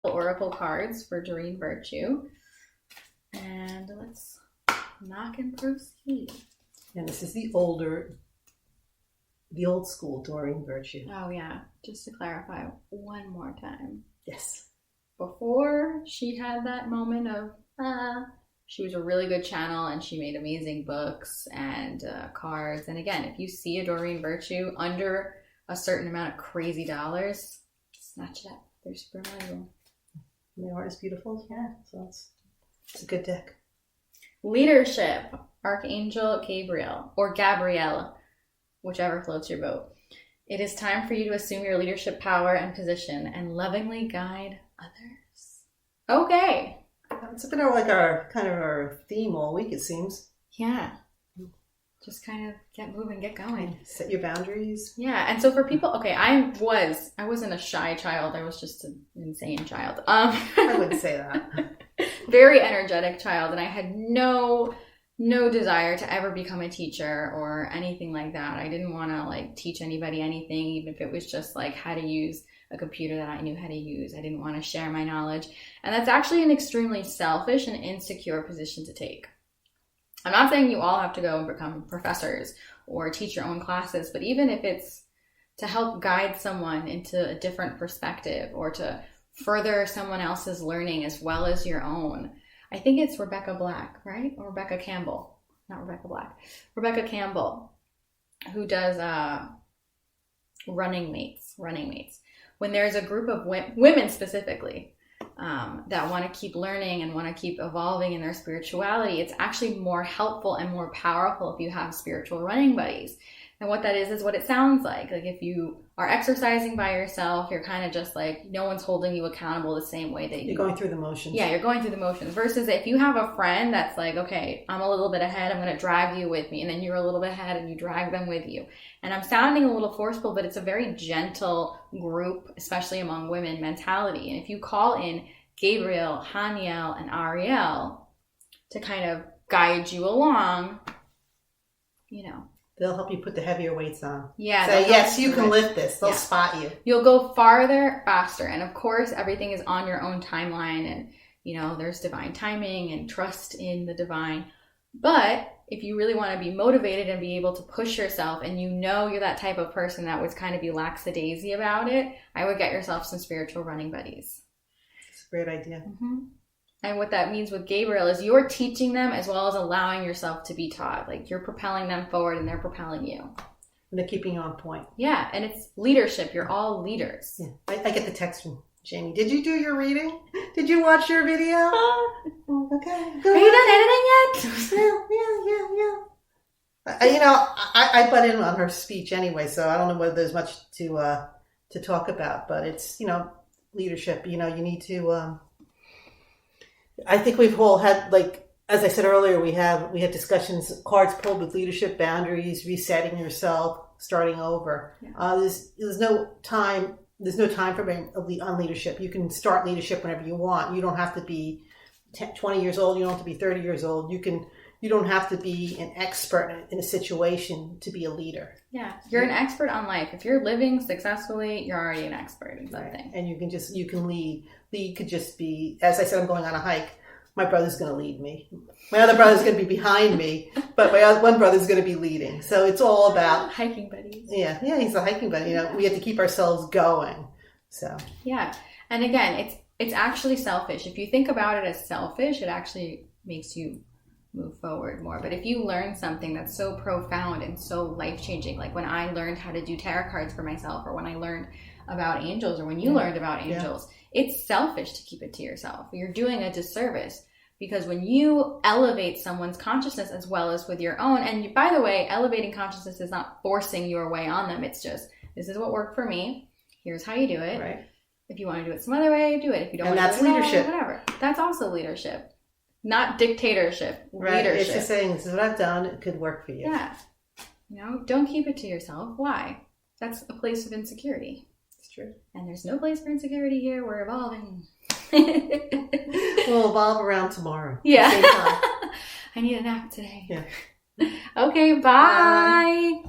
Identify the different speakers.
Speaker 1: couple oracle cards for Doreen Virtue. And let's knock and proceed.
Speaker 2: And this is the old school Doreen Virtue.
Speaker 1: Oh, yeah. Just to clarify one more time.
Speaker 2: Yes.
Speaker 1: Before she had that moment of, she was a really good channel and she made amazing books and cards. And again, if you see a Doreen Virtue under a certain amount of crazy dollars, snatch it up. They're super valuable.
Speaker 2: And the art is beautiful. Yeah. So it's a good deck.
Speaker 1: Leadership, Archangel Gabriel, or Gabrielle, whichever floats your boat. It is time for you to assume your leadership power and position and lovingly guide others. Okay.
Speaker 2: It's been our theme all week, it seems.
Speaker 1: Yeah. Just kind of get moving, get going.
Speaker 2: Set your boundaries.
Speaker 1: Yeah, and so for people, okay, I wasn't a shy child. I was just an insane child.
Speaker 2: I wouldn't say that.
Speaker 1: Very energetic child, and I had no desire to ever become a teacher or anything like that. I didn't want to like teach anybody anything, even if it was just like how to use a computer that I knew how to use. I didn't want to share my knowledge. And that's actually an extremely selfish and insecure position to take. I'm not saying you all have to go and become professors or teach your own classes, but even if it's to help guide someone into a different perspective or to further someone else's learning as well as your own. I think it's Rebecca Black, right? Or Rebecca Campbell. Not Rebecca Black. Rebecca Campbell, who does running mates. When there's a group of women specifically that want to keep learning and want to keep evolving in their spirituality, it's actually more helpful and more powerful if you have spiritual running buddies. And what that is what it sounds like. Like if you are exercising by yourself, you're kind of just like, no one's holding you accountable the same way that
Speaker 2: you're going through the motions.
Speaker 1: Yeah, you're going through the motions. Versus if you have a friend that's like, okay, I'm a little bit ahead, I'm going to drag you with me. And then you're a little bit ahead and you drag them with you. And I'm sounding a little forceful, but it's a very gentle group, especially among women, mentality. And if you call in Gabriel, Haniel, and Ariel to kind of guide you along,
Speaker 2: they'll help you put the heavier weights on.
Speaker 1: Yeah.
Speaker 2: Say, yes, you can lift this. They'll spot you.
Speaker 1: You'll go farther, faster. And of course, everything is on your own timeline. And, there's divine timing and trust in the divine. But if you really want to be motivated and be able to push yourself and you're that type of person that would kind of be lackadaisy about it, I would get yourself some spiritual running buddies.
Speaker 2: It's a great idea.
Speaker 1: Mm-hmm. And what that means with Gabriel is you're teaching them as well as allowing yourself to be taught. Like you're propelling them forward and they're propelling you.
Speaker 2: And they're keeping you on point.
Speaker 1: Yeah, and it's leadership. You're all leaders.
Speaker 2: Yeah. I get the text from Jamie. Did you do your reading? Did you watch your video? Okay.
Speaker 1: Are you done editing yet?
Speaker 2: Yeah. I butt in on her speech anyway, so I don't know whether there's much to talk about. But it's, leadership. You need to... I think we've all had, like, as I said earlier, we had discussions, cards pulled with leadership, boundaries, resetting yourself, starting over. Yeah. There's no time for being on leadership. You can start leadership whenever you want. You don't have to be 20 years old. You don't have to be 30 years old. You don't have to be an expert in a situation to be a leader.
Speaker 1: Yeah, you're an expert on life. If you're living successfully, you're already an expert in something.
Speaker 2: Right. And you can lead. Lead could just be, as I said, I'm going on a hike. My brother's going to lead me. My other brother's going to be behind me, but my one brother's going to be leading. So it's all about
Speaker 1: hiking buddies.
Speaker 2: Yeah, he's a hiking buddy. We have to keep ourselves going. So
Speaker 1: yeah, and again, it's actually selfish. If you think about it as selfish, it actually makes you move forward more. But if you learn something that's so profound and so life-changing, like when I learned how to do tarot cards for myself, or when I learned about angels, or when you learned about angels, it's selfish to keep it to yourself. You're doing a disservice, because when you elevate someone's consciousness as well as with your own, and by the way, elevating consciousness is not forcing your way on them. It's just, this is what worked for me. Here's how you do it.
Speaker 2: Right.
Speaker 1: If you want to do it some other way, do it. If you don't
Speaker 2: and
Speaker 1: want to do it,
Speaker 2: leadership.
Speaker 1: Whatever. That's also leadership. Not dictatorship.
Speaker 2: Right.
Speaker 1: Leadership.
Speaker 2: It's just saying, this is what I've done. It could work for you.
Speaker 1: Yeah. Don't keep it to yourself. Why? That's a place of insecurity.
Speaker 2: It's true. And
Speaker 1: there's no place for insecurity here. We're evolving.
Speaker 2: We'll evolve around tomorrow.
Speaker 1: Yeah. I need a nap today.
Speaker 2: Yeah.
Speaker 1: Okay, bye.